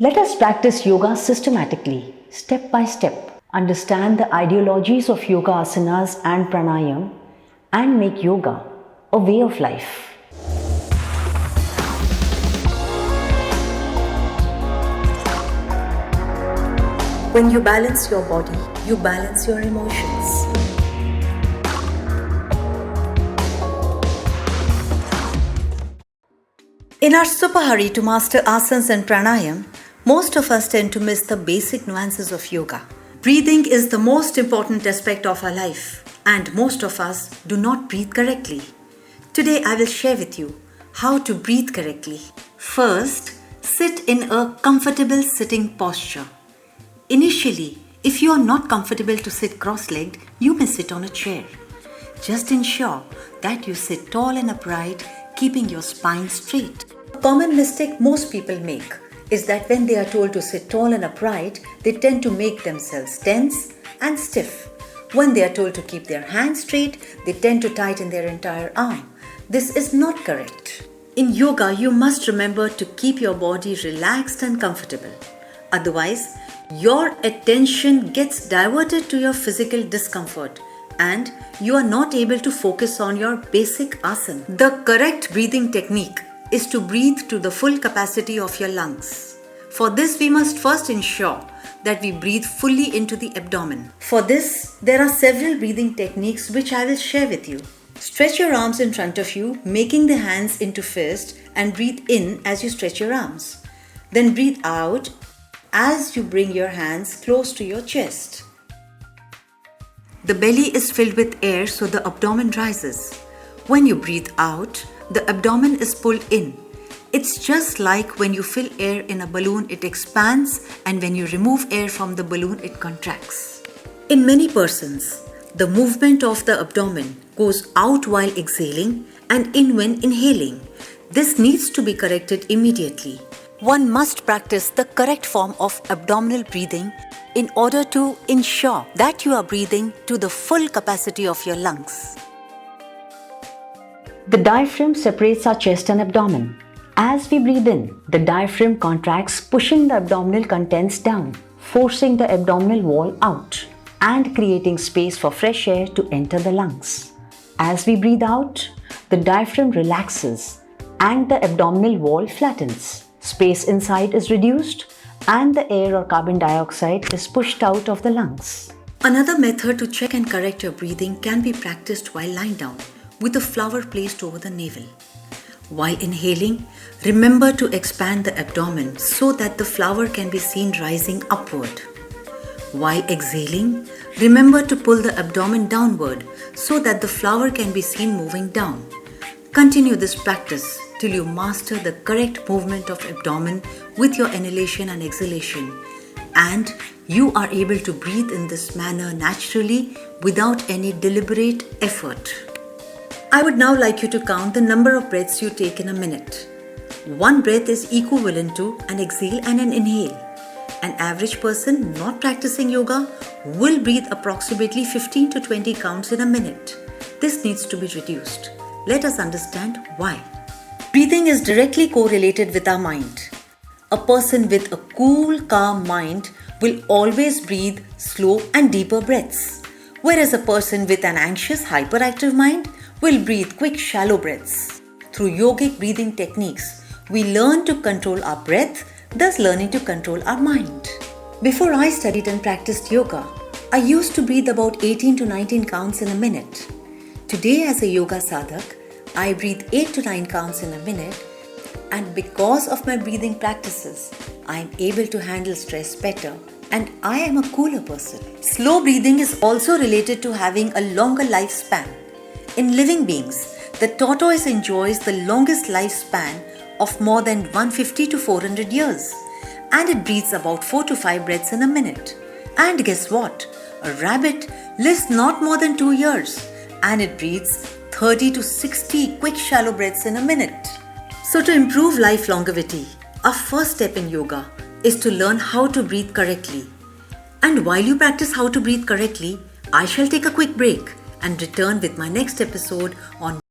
Let us practice yoga systematically, step by step. Understand the ideologies of yoga asanas and pranayam and make yoga a way of life. When you balance your body, you balance your emotions. In our super hurry to master asanas and pranayam, most of us tend to miss the basic nuances of yoga. Breathing is the most important aspect of our life, and most of us do not breathe correctly. Today I will share with you how to breathe correctly. First, sit in a comfortable sitting posture. Initially, if you are not comfortable to sit cross-legged, you may sit on a chair. Just ensure that you sit tall and upright, keeping your spine straight. A common mistake most people make is that when they are told to sit tall and upright, they tend to make themselves tense and stiff. When they are told to keep their hands straight, they tend to tighten their entire arm. This is not correct. In yoga, you must remember to keep your body relaxed and comfortable. Otherwise, your attention gets diverted to your physical discomfort and you are not able to focus on your basic asana. The correct breathing technique is to breathe to the full capacity of your lungs. For this, we must first ensure that we breathe fully into the abdomen. For this, there are several breathing techniques which I will share with you. Stretch your arms in front of you, making the hands into fist, and breathe in as you stretch your arms. Then breathe out as you bring your hands close to your chest. The belly is filled with air, so the abdomen rises. When you breathe out, the abdomen is pulled in. It's just like when you fill air in a balloon, it expands, and when you remove air from the balloon, it contracts. In many persons, the movement of the abdomen goes out while exhaling and in when inhaling. This needs to be corrected immediately. One must practice the correct form of abdominal breathing in order to ensure that you are breathing to the full capacity of your lungs. The diaphragm separates our chest and abdomen. As we breathe in, the diaphragm contracts, pushing the abdominal contents down, forcing the abdominal wall out, and creating space for fresh air to enter the lungs. As we breathe out, the diaphragm relaxes and the abdominal wall flattens. Space inside is reduced and the air or carbon dioxide is pushed out of the lungs. Another method to check and correct your breathing can be practiced while lying down with a flower placed over the navel. While inhaling, remember to expand the abdomen so that the flower can be seen rising upward. While exhaling, remember to pull the abdomen downward so that the flower can be seen moving down. Continue this practice till you master the correct movement of abdomen with your inhalation and exhalation, and you are able to breathe in this manner naturally without any deliberate effort. I would now like you to count the number of breaths you take in a minute. One breath is equivalent to an exhale and an inhale. An average person not practicing yoga will breathe approximately 15 to 20 counts in a minute. This needs to be reduced. Let us understand why. Breathing is directly correlated with our mind. A person with a cool, calm mind will always breathe slow and deeper breaths, whereas a person with an anxious, hyperactive mind will breathe quick, shallow breaths. Through yogic breathing techniques, we learn to control our breath, thus learning to control our mind. Before I studied and practiced yoga, I used to breathe about 18 to 19 counts in a minute. Today, as a yoga sadhak, I breathe 8 to 9 counts in a minute, and because of my breathing practices, I am able to handle stress better and I am a cooler person. Slow breathing is also related to having a longer lifespan. In living beings, the tortoise enjoys the longest lifespan of more than 150 to 400 years, and it breathes about 4 to 5 breaths in a minute. And guess what? A rabbit lives not more than 2 years, and it breathes 30 to 60 quick shallow breaths in a minute. So to improve life longevity, our first step in yoga is to learn how to breathe correctly. And while you practice how to breathe correctly, I shall take a quick break and return with my next episode on